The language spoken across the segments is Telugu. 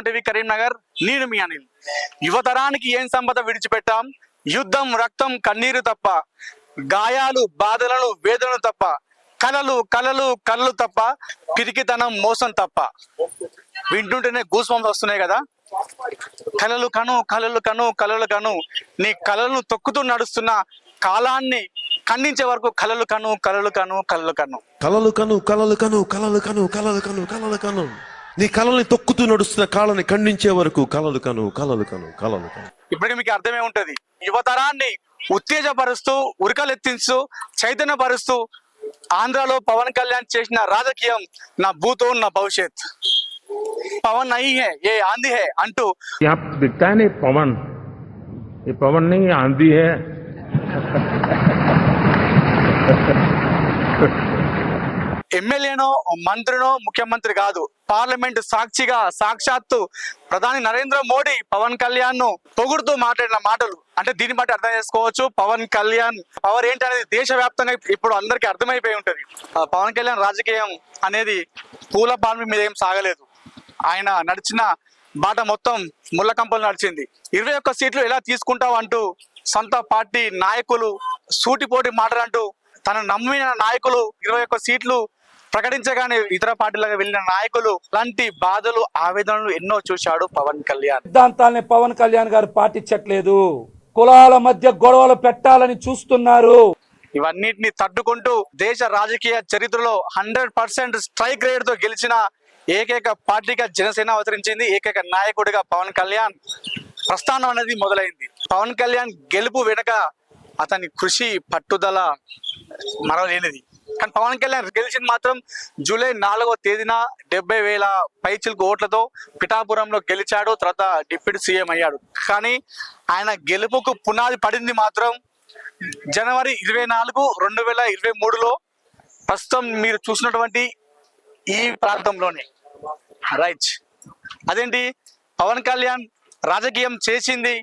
సుమన్ టీవీ కరీంనగర్. నేను మీ అనిల్. యువతరానికి ఏం సంపద విడిచిపెట్టాం? యుద్ధం, రక్తం, కన్నీరు తప్ప, గాయాలు, బాధలను, వేదనలు తప్ప, కలలు కలలు కలలు తప్ప, పిరికితనం, మోసం తప్ప. వింటుంటేనే గూస్ బంప్స్ వస్తున్నాయి కదా. కలలు కను కలలు కను కలలు కను, నీ కలలను తొక్కుతూ నడుస్తున్న కాలాన్ని ఖండించే వరకు కలలు కను కలలు కను కలలు కను కలలు కను కలలు కను కలలు కను కలలు కను కలలు కను, నీ కలల్ని తొక్కుతూ నడుస్తున్న కాలాన్ని ఖండించే వరకు కలలు కను కలలు కను కలలు కను. ఇప్పటికీ మీకు అర్థమే ఉంటది. యువతరాన్ని ఉత్తేజపరుస్తూ, ఉరకలెత్తిస్తూ, చైతన్యపరుస్తూ ఆంధ్రాలో పవన్ కళ్యాణ్ చేసిన రాజకీయం నా భూతో నా భవిష్యత్. పవన్ నహీ హై ఏ ఆంధీ హై అంటూ यहाँ दिखता है नहीं पवन, ये पवन नहीं आंधी है. ఎమ్మెల్యేనో, మంత్రినో, ముఖ్యమంత్రి కాదు, పార్లమెంట్ సాక్షిగా సాక్షాత్తు ప్రధాని నరేంద్ర మోడీ పవన్ కళ్యాణ్ ను పొగుడుతూ మాట్లాడిన మాటలు. అంటే దీన్ని బట్టి అర్థం చేసుకోవచ్చు పవన్ కళ్యాణ్ పవర్ ఏంటి అనేది దేశవ్యాప్తంగా ఇప్పుడు అందరికీ అర్థమైపోయి ఉంటది. పవన్ కళ్యాణ్ రాజకీయం అనేది పూల పాన్పు మీద ఏం సాగలేదు. ఆయన నడిచిన బాట మొత్తం ముళ్ళ కంపలు నడిచింది. 21 సీట్లు ఎలా తీసుకుంటావు అంటూ సొంత పార్టీ నాయకులు సూటిపోటి మాటలంటూ తన నమ్మిన నాయకులు 21 సీట్లు ప్రకటించగానే ఇతర పార్టీలకు వెళ్ళిన నాయకులు లాంటి బాధలు, ఆవేదనలు ఎన్నో చూశాడు పవన్ కళ్యాణ్. సిద్ధాంతాలని పవన్ కళ్యాణ్ గారు పాటించట్లేదు. కులాల మధ్య గొడవలు పెట్టాలని చూస్తున్నారు. ఇవన్నిటిని తట్టుకుంటూ దేశ రాజకీయ చరిత్రలో 100% స్ట్రైక్ రేట్ తో గెలిచిన ఏకైక పార్టీగా జనసేన అవతరించింది. ఏకైక నాయకుడిగా పవన్ కళ్యాణ్ ప్రస్థానం అనేది మొదలైంది. పవన్ కళ్యాణ్ గెలుపు వెనుక అతని కృషి, పట్టుదల మరవలేనిది. కానీ పవన్ కళ్యాణ్ గెలిచింది మాత్రం జూలై 4వ తేదీన 70,000 పైచిలకు ఓట్లతో పిఠాపురంలో గెలిచాడు. తర్వాత డిప్యూటీ సీఎం అయ్యాడు. కానీ ఆయన గెలుపుకు పునాది పడింది మాత్రం జనవరి 24, 2023లో ప్రస్తుతం మీరు చూసినటువంటి ఈ ప్రాంతంలోనే. రైట్, అదేంటి పవన్ కళ్యాణ్ రాజకీయం చేసింది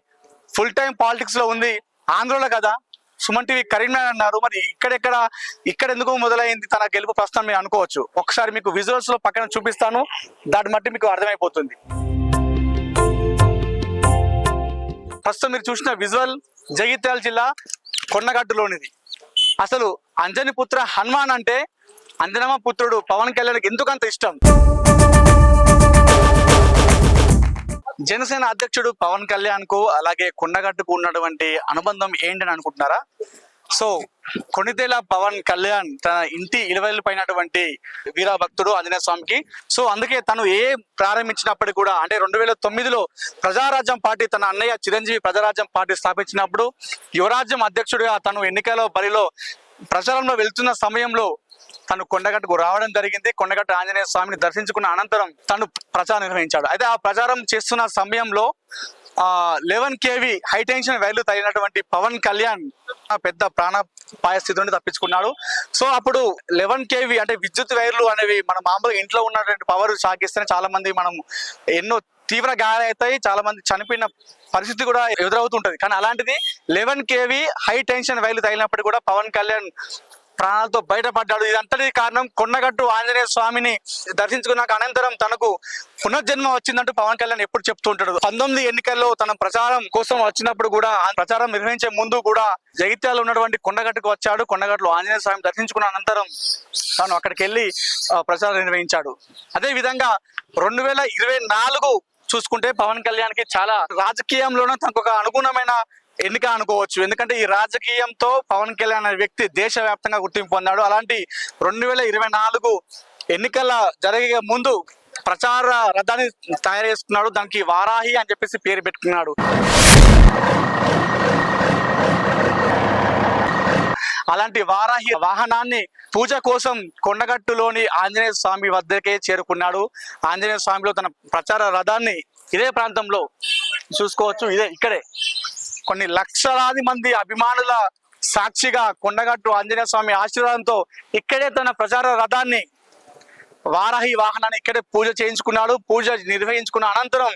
ఫుల్ టైం పాలిటిక్స్ లో ఉంది ఆంధ్రలో కదా. సుమన్ టీవీ కరీంనగర్ అన్నారు, మరి ఇక్కడ ఎందుకు మొదలైంది తన గెలుపు ప్రస్తుతం మీరు అనుకోవచ్చు. ఒకసారి మీకు విజువల్స్ లో పక్కన చూపిస్తాను, దాన్ని బట్టి మీకు అర్థమైపోతుంది. ప్రస్తుతం మీరు చూసిన విజువల్ జగిత్యాల జిల్లా కొండగట్టులోనిది. అసలు అంజని పుత్ర హనుమాన్ అంటే అంజనమ్మ పుత్రుడు పవన్ కళ్యాణ్కి ఎందుకంత ఇష్టం? జనసేన అధ్యక్షుడు పవన్ కళ్యాణ్ కు అలాగే కొండగట్టుకు ఉన్నటువంటి అనుబంధం ఏంటని అనుకుంటున్నారా? సో కొణితేల పవన్ కళ్యాణ్ తన ఇంటి ఇలవెల్లు పైనటువంటి వీర భక్తుడు ఆంజనేయ స్వామికి. సో అందుకే తను ప్రారంభించినప్పటికీ కూడా, అంటే 2009లో ప్రజారాజ్యం పార్టీ తన అన్నయ్య చిరంజీవి ప్రజారాజ్యం పార్టీ స్థాపించినప్పుడు యువరాజ్యం అధ్యక్షుడిగా తను ఎన్నికల బరిలో ప్రచారంలో వెళ్తున్న సమయంలో తను కొండగట్టుకు రావడం జరిగింది. కొండగట్టు ఆంజనేయ స్వామిని దర్శించుకున్న అనంతరం తను ప్రచారం నిర్వహించాడు. అయితే ఆ ప్రచారం చేస్తున్న సమయంలో 11 kV హై టెన్షన్ వైర్లు తగిలినటువంటి పవన్ కళ్యాణ్ పెద్ద ప్రాణాపాయ స్థితి నుండి తప్పించుకున్నాడు. సో అప్పుడు 11 kV అంటే విద్యుత్ వైర్లు అనేవి మన మామూలుగా ఇంట్లో ఉన్నటువంటి పవర్ షాక్ ఇస్తేనే చాలా మంది మనం ఎన్నో తీవ్ర గాయాలవుతాయి, చాలా మంది చనిపోయిన పరిస్థితి కూడా ఎదురవుతుంటది. కానీ అలాంటిది 11 kV హై టెన్షన్ వైర్లు తగిలినప్పుడు కూడా పవన్ కళ్యాణ్ ప్రాణాలతో బయటపడ్డాడు. ఇదంతటి కారణం కొండగట్టు ఆంజనేయ స్వామిని దర్శించుకున్నాక అనంతరం తనకు పునర్జన్మ వచ్చిందంటూ పవన్ కళ్యాణ్ ఎప్పుడు చెప్తూ ఉంటాడు. 19 ఎన్నికల్లో తన ప్రచారం కోసం వచ్చినప్పుడు కూడా, ప్రచారం నిర్వహించే ముందు కూడా జగిత్యాలలో ఉన్నటువంటి కొండగట్టుకు వచ్చాడు. కొండగట్టులో ఆంజనేయ స్వామి దర్శించుకున్న అనంతరం తాను అక్కడికి వెళ్ళి ప్రచారం నిర్వహించాడు. అదే విధంగా 2024 చూసుకుంటే పవన్ కళ్యాణ్ కి చాలా రాజకీయంలోనే తనకు ఒక అనుగుణమైన ఎన్నిక అనుకోవచ్చు. ఎందుకంటే ఈ రాజకీయంతో పవన్ కళ్యాణ్ అనే వ్యక్తి దేశవ్యాప్తంగా గుర్తింపు పొందాడు. అలాంటి 2024 ఎన్నికల జరిగే ముందు ప్రచార రథాన్ని తయారు చేసుకున్నాడు. దానికి వారాహి అని చెప్పేసి పేరు పెట్టుకున్నాడు. అలాంటి వారాహి వాహనాన్ని పూజ కోసం కొండగట్టులోని ఆంజనేయ స్వామి వద్దకే చేరుకున్నాడు. ఆంజనేయ స్వామిలో తన ప్రచార రథాన్ని ఇదే ప్రాంతంలో చూసుకోవచ్చు. ఇక్కడే కొన్ని లక్షలాది మంది అభిమానుల సాక్షిగా కొండగట్టు ఆంజనేయ స్వామి ఆశీర్వాదంతో ఇక్కడే తన ప్రచార రథాన్ని, వారాహి వాహనాన్ని ఇక్కడే పూజ చేయించుకున్నాడు. పూజ నిర్వహించుకున్న అనంతరం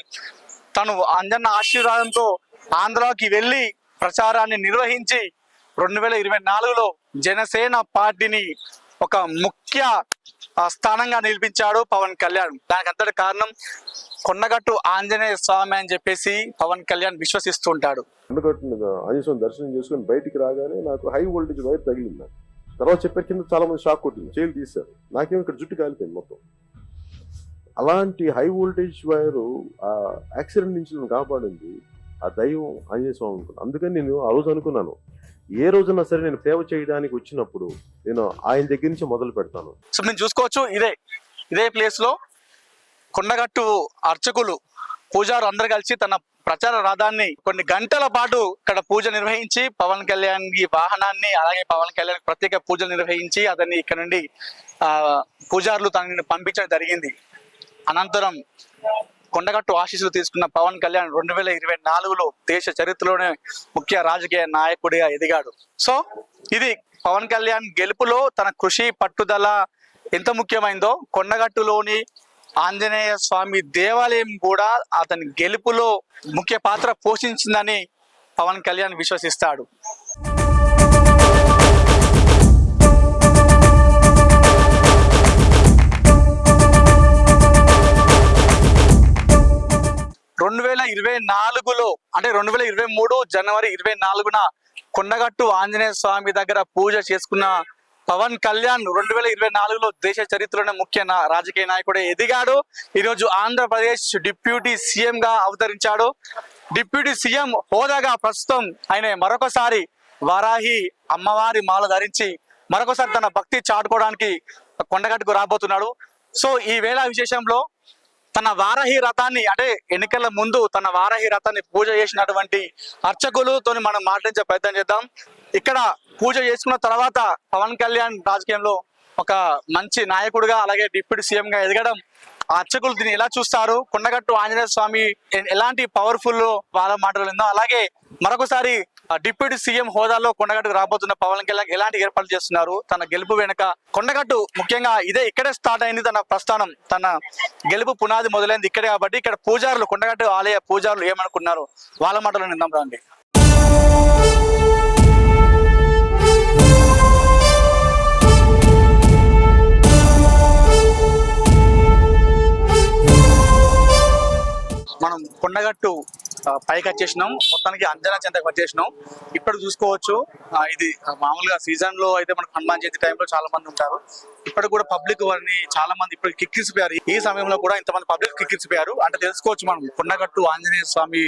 తను అంజన్న ఆశీర్వాదంతో ఆంధ్రాకి వెళ్ళి ప్రచారాన్ని నిర్వహించి 2024లో జనసేన పార్టీని ఒక ముఖ్య స్థానంగా నిలిపించాడు పవన్ కళ్యాణ్. దానికి అంతటి కారణం కొండగట్టు ఆంజనేయ స్వామి అని చెప్పేసి పవన్ కళ్యాణ్ విశ్వసిస్తుంటాడు. కొండగట్టు ఆంజనేయ స్వామి దర్శనం చేసుకుని బయటికి రాగానే నాకు హై వోల్టేజ్ వైర్ తగిలింది. నాకు తర్వాత చెప్పారు కింద చాలా మంది షాక్ కొట్టింది, చేలు తీశారు. నాకేమో ఇక్కడ జుట్టు కాలిపోయింది మొత్తం. అలాంటి హై వోల్టేజ్ వైరు ఆ యాక్సిడెంట్ నుంచి నన్ను కాపాడింది ఆ దైవం ఆంజనేయ స్వామి అనుకున్నాను. అందుకని నేను ఆ రోజు అనుకున్నాను, ఏ రోజున్నా సరే నేను సేవ చేయడానికి వచ్చినప్పుడు నేను ఆయన దగ్గర నుంచి మొదలు పెడతాను. సో మేము చూసుకోవచ్చు, ఇదే ప్లేస్ లో కొండగట్టు అర్చకులు పూజారు అందరు కలిసి తన ప్రచార రథాన్ని కొన్ని గంటల పాటు ఇక్కడ పూజ నిర్వహించి పవన్ కళ్యాణ్ ఈ వాహనాన్ని, అలాగే పవన్ కళ్యాణ్ ప్రత్యేక పూజలు నిర్వహించి అతన్ని ఇక్కడ నుండి పూజారులు తనని పంపించడం జరిగింది. అనంతరం కొండగట్టు ఆశీస్సులు తీసుకున్న పవన్ కళ్యాణ్ 2024లో దేశ చరిత్రలోనే ముఖ్య రాజకీయ నాయకుడిగా ఎదిగాడు. సో ఇది పవన్ కళ్యాణ్ గెలుపులో తన కృషి పట్టుదల ఎంత ముఖ్యమైందో, కొండగట్టులోని ఆంజనేయ స్వామి దేవాలయం కూడా అతని గెలుపులో ముఖ్య పాత్ర పోషించిందని పవన్ కళ్యాణ్ విశ్వసిస్తాడు. రెండు 2024లో అంటే 2023 జనవరి 24న కొండగట్టు ఆంజనేయ స్వామి దగ్గర పూజ చేసుకున్న పవన్ కళ్యాణ్ 2024లో దేశ చరిత్రలోనే ముఖ్య రాజకీయ నాయకుడే ఎదిగాడు. ఈరోజు ఆంధ్రప్రదేశ్ డిప్యూటీ సీఎం గా అవతరించాడు. డిప్యూటీ సీఎం హోదాగా ప్రస్తుతం ఆయన మరొకసారి వారాహి అమ్మవారి మాల ధరించి మరొకసారి తన భక్తి చాటుకోవడానికి కొండగట్టుకు రాబోతున్నాడు. సో ఈ వేళ విశేషంలో తన వారాహి రథాన్ని, అంటే ఎన్నికల ముందు తన వారాహి రథాన్ని పూజ చేసినటువంటి అర్చకులతో మనం మాట్లాడించే ప్రయత్నం చేద్దాం. ఇక్కడ పూజ చేసుకున్న తర్వాత పవన్ కళ్యాణ్ రాజకీయంలో ఒక మంచి నాయకుడిగా, అలాగే డిప్యూటీ సీఎం గా ఎదగడం, ఆ అర్చకులు దీన్ని ఎలా చూస్తారు, కొండగట్టు ఆంజనేయ స్వామి ఎలాంటి పవర్ఫుల్ వాళ్ళ మాటలు విందాం. అలాగే మరొకసారి డిప్యూటీ సీఎం హోదాలో కొండగట్టుకు రాబోతున్న పవన్ కళ్యాణ్ ఎలాంటి ఏర్పాట్లు చేస్తున్నారు, తన గెలుపు వెనుక కొండగట్టు ముఖ్యంగా ఇక్కడే స్టార్ట్ అయింది తన ప్రస్థానం, తన గెలుపు పునాది మొదలైంది ఇక్కడే కాబట్టి ఇక్కడ పూజారులు, కొండగట్టు ఆలయ పూజారులు ఏమనుకున్నారు వాళ్ళ మాటలు విందాం రండి. మనం కొండగట్టు పైకి వచ్చేసినాం, మొత్తానికి అంజనా చెంతకు వచ్చేసినాం. ఇప్పుడు చూసుకోవచ్చు, ఇది మామూలుగా సీజన్ లో అయితే మనకు హనుమాన్ జయంతి టైంలో చాలా మంది ఉంటారు. ఇప్పుడు కూడా పబ్లిక్ వారిని చాలా మంది ఇప్పుడు కిక్కిసిపోయారు. ఈ సమయంలో కూడా ఇంతమంది పబ్లిక్ కిక్కిసిపోయారు అంటే తెలుసుకోవచ్చు మనం కొండగట్టు ఆంజనేయ స్వామి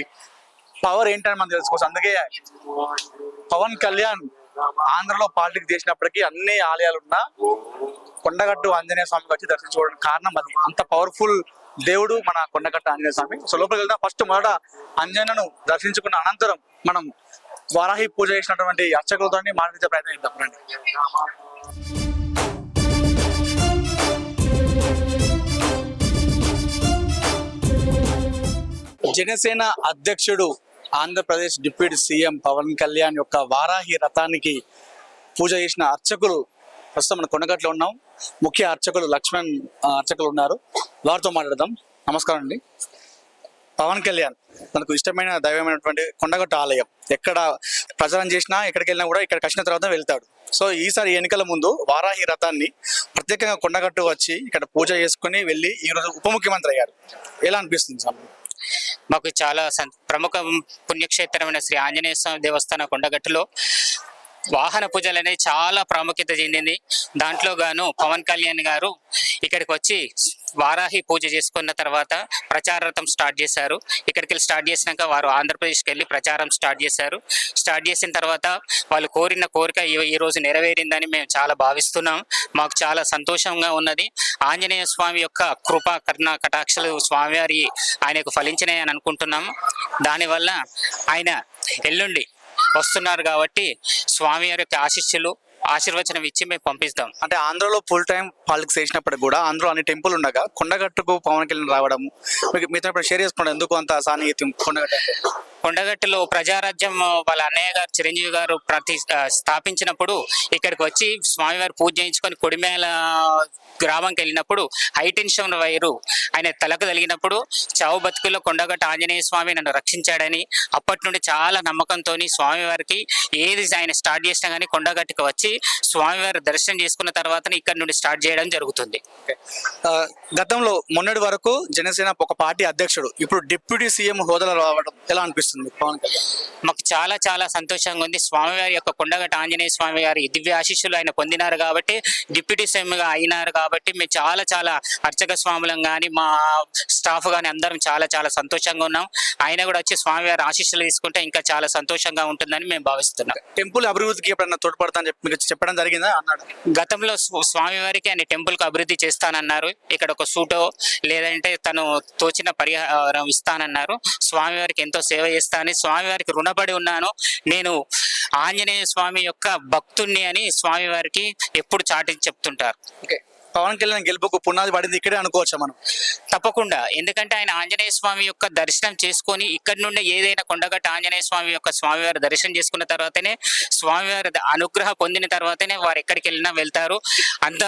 పవర్ ఏంటని మనం తెలుసుకోవచ్చు. అందుకే పవన్ కళ్యాణ్ ఆంధ్రలో పాలిటిక్స్ చేసినప్పటికీ అన్ని ఆలయాలు ఉన్నా కొండగట్టు ఆంజనేయ స్వామికి వచ్చి దర్శించుకోవడానికి కారణం అది. అంత పవర్ఫుల్ దేవుడు మన కొండగట్టు ఆంజనేయ స్వామి. సో లోపలికి వెళ్దాం. ఫస్ట్ మొదట అంజనను దర్శించుకున్న అనంతరం మనం వారాహి పూజ చేసినటువంటి అర్చకులతో మాట్లాడించే ప్రయత్నం చేద్దాం రండి. జనసేన అధ్యక్షుడు, ఆంధ్రప్రదేశ్ డిప్యూటీ సీఎం పవన్ కళ్యాణ్ యొక్క వారాహి రథానికి పూజ చేసిన అర్చకులు ప్రస్తుతం మన కొండగట్లో ఉన్నాం. ముఖ్య అర్చకులు లక్ష్మణ్ అర్చకులు ఉన్నారు, వారితో మాట్లాడదాం. నమస్కారం అండి. పవన్ కళ్యాణ్ తనకు ఇష్టమైన దైవమైనటువంటి కొండగట్టు ఆలయం ఎక్కడ ప్రచారం చేసినా, ఎక్కడికి వెళ్ళినా కూడా ఇక్కడికి వచ్చిన తర్వాత వెళ్తాడు. సో ఈసారి ఎన్నికల ముందు వారాహి రథాన్ని ప్రత్యేకంగా కొండగట్టు వచ్చి ఇక్కడ పూజ చేసుకుని వెళ్ళి ఈరోజు ఉప ముఖ్యమంత్రి అయ్యారు. ఎలా అనిపిస్తుంది సార్? మాకు చాలా ప్రముఖ పుణ్యక్షేత్రమైన శ్రీ ఆంజనేయ స్వామి దేవస్థానం కొండగట్టులో వాహన పూజలు అనేది చాలా ప్రాముఖ్యత చెందింది. దాంట్లో గాను పవన్ కళ్యాణ్ గారు ఇక్కడికి వచ్చి వారాహి పూజ చేసుకున్న తర్వాత ప్రచారం స్టార్ట్ చేశారు. ఇక్కడికి వెళ్ళి స్టార్ట్ చేసినాక వారు ఆంధ్రప్రదేశ్కి వెళ్ళి ప్రచారం స్టార్ట్ చేశారు. స్టార్ట్ చేసిన తర్వాత వాళ్ళు కోరిన కోరిక ఈ రోజు నెరవేరిందని మేము చాలా భావిస్తున్నాం. మాకు చాలా సంతోషంగా ఉన్నది. ఆంజనేయ స్వామి యొక్క కృప కరుణ కటాక్షలు స్వామివారి ఆయనకు ఫలించినాయని అనుకుంటున్నాం. దానివల్ల ఆయన ఎల్లుండి వస్తున్నారు కాబట్టి స్వామివారి యొక్క ఆశీర్వచనం ఇచ్చి మేము పంపిస్తాం. అంటే ఆంధ్రలో ఫుల్ టైం పాలిటిక్స్ చేసినప్పటికి కూడా ఆంధ్రలో అన్ని టెంపుల్ ఉండగా కొండగట్టుకు పవన్ కళ్యాణ్ రావడం మీతో షేర్ చేసుకోండి. ఎందుకు అంత సాన్నిహిత్యం కొండగట్టు? కొండగట్టులో ప్రజారాజ్యం వాళ్ళ అన్నయ్య గారు చిరంజీవి గారు స్థాపించినప్పుడు ఇక్కడికి వచ్చి స్వామివారి పూజ చేయించుకొని కొడిమేల గ్రామంకి వెళ్ళినప్పుడు హైటెన్షన్ వైరు ఆయన తలకు తగిలినప్పుడు చావు బతుకుల్లో కొండగట్టు ఆంజనేయ స్వామి నన్ను రక్షించాడని అప్పటి నుండి చాలా నమ్మకంతో స్వామివారికి ఏది ఆయన స్టార్ట్ చేసినా కానీ కొండగట్టుకు వచ్చి స్వామివారి దర్శనం చేసుకున్న తర్వాతనే ఇక్కడ నుండి స్టార్ట్ చేయడం జరుగుతుంది. గతంలో మొన్నటి వరకు జనసేన ఒక పార్టీ అధ్యక్షుడు, ఇప్పుడు డిప్యూటీ సీఎం హోదాలో రావడం ఎలా అనిపిస్తుంది పవన్ కళ్యాణ్? మాకు చాలా చాలా సంతోషంగా ఉంది. స్వామివారి యొక్క కొండగట్టు ఆంజనేయ స్వామి గారి దివ్య ఆశీస్సులు ఆయన పొందినారు కాబట్టి, డిప్యూటీ సీఎంగా అయినారు కాబట్టి మేము చాలా చాలా అర్చక స్వాములం కానీ మా స్టాఫ్ కానీ అందరం చాలా చాలా సంతోషంగా ఉన్నాం. ఆయన కూడా వచ్చి స్వామివారి ఆశీస్సులు తీసుకుంటే ఇంకా చాలా సంతోషంగా ఉంటుందని మేము భావిస్తున్నాం. టెంపుల్ అభివృద్ధికి ఎప్పుడన్నా తోడ్పడతానని చెప్పి మీకు చెప్పడం జరిగిందా అన్నాడు? గతంలో స్వామివారికి ఆయన టెంపుల్ కు అభివృద్ధి చేస్తానన్నారు. ఇక్కడ ఒక సూటో లేదంటే తను తోచిన పరిహారం ఇస్తానన్నారు. స్వామివారికి ఎంతో సేవ చేస్తానని, స్వామివారికి రుణపడి ఉన్నాను, నేను ఆంజనేయ స్వామి యొక్క భక్తుణ్ణి అని స్వామివారికి ఎప్పుడు చాటి చెప్తుంటారు. ఓకే, పవన్ కళ్యాణ్ గెలుపుకు పునాది పడింది ఇక్కడే అనుకోవచ్చా మనం? తప్పకుండా, ఎందుకంటే ఆయన ఆంజనేయ స్వామి యొక్క దర్శనం చేసుకొని ఇక్కడ నుండి ఏదైనా కొండగట్టు ఆంజనేయ స్వామి యొక్క స్వామివారి దర్శనం చేసుకున్న తర్వాతనే, స్వామివారి అనుగ్రహ పొందిన తర్వాతనే వారు ఎక్కడికి వెళ్ళినా వెళ్తారు. అంత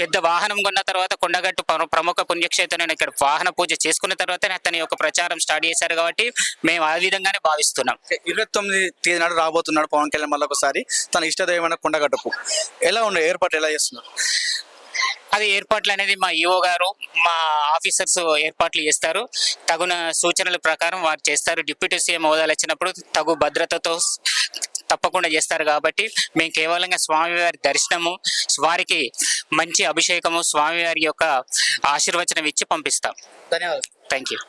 పెద్ద వాహనం కొన్న తర్వాత కొండగట్టు ప్రముఖ పుణ్యక్షేత్రం ఇక్కడ వాహన పూజ చేసుకున్న తర్వాతనే తన యొక్క ప్రచారం స్టార్ట్ చేశారు కాబట్టి మేము ఆ విధంగానే భావిస్తున్నాం. 29 తేదీ నాడు రాబోతున్నాడు పవన్ కళ్యాణ్ మళ్ళీ ఒకసారి తన ఇష్టదైవమైన కొండగట్టుకు. ఎలా ఉన్నాయి ఏర్పాటు, ఎలా చేస్తున్నారు? అది ఏర్పాట్లు అనేది మా ఈఓ గారు మా ఆఫీసర్స్ ఏర్పాట్లు చేస్తారు. తగున సూచనల ప్రకారం వారు చేస్తారు. డిప్యూటీ సీఎం హోదాలు వచ్చినప్పుడు తగు భద్రతతో తప్పకుండా చేస్తారు కాబట్టి మేము కేవలంగా స్వామివారి దర్శనము, వారికి మంచి అభిషేకము, స్వామివారి యొక్క ఆశీర్వచనం ఇచ్చి పంపిస్తాం. ధన్యవాదాలు. Thank you.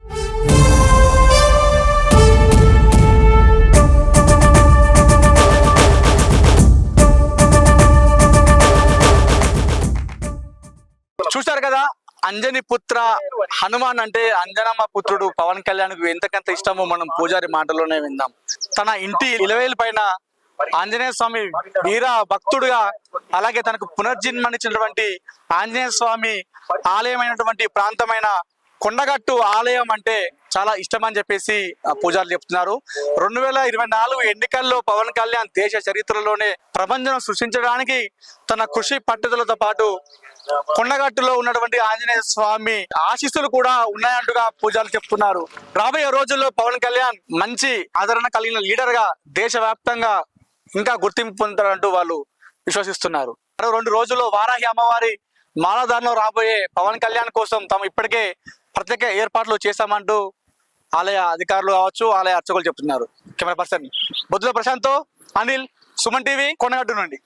చూశారు కదా, అంజని పుత్ర హనుమాన్ అంటే అంజనమ్మ పుత్రుడు పవన్ కళ్యాణ్ కు ఎంతకంత ఇష్టమో మనం పూజారి మాటలోనే విందాం. తన ఇంటి ఇలవేలు పైన ఆంజనేయ స్వామి వీర భక్తుడుగా, అలాగే తనకు పునర్జన్మనిచ్చినటువంటి ఆంజనేయ స్వామి ఆలయమైనటువంటి ప్రాంతమైన కొండగట్టు ఆలయం అంటే చాలా ఇష్టం అని చెప్పేసి పూజారులు చెప్తున్నారు. 2024 ఎన్నికల్లో పవన్ కళ్యాణ్ దేశ చరిత్రలోనే ప్రపంచం సృష్టించడానికి తన కృషి పట్టుదలతో పాటు కొండగట్టులో ఉన్నటువంటి ఆంజనేయ స్వామి ఆశీస్సులు కూడా ఉన్నాయంటుగా పూజారులు చెప్తున్నారు. రాబోయే రోజుల్లో పవన్ కళ్యాణ్ మంచి ఆదరణ కలిగిన లీడర్ గా దేశవ్యాప్తంగా ఇంకా గుర్తింపు పొందుతారంటూ వాళ్ళు విశ్వసిస్తున్నారు. మరో 2 రోజుల్లో వారాహి అమ్మవారి మాలధారణలో రాబోయే పవన్ కళ్యాణ్ కోసం తాము ఇప్పటికే ప్రత్యేక ఏర్పాట్లు చేశామంటూ ఆలయ అధికారులు కావచ్చు, ఆలయ అర్చకులు చెప్తున్నారు. కెమెరా పర్సన్ బొద్దుల ప్రశాంత్తో అనిల్, సుమన్ టీవీ, కొండగట్టు నుండి.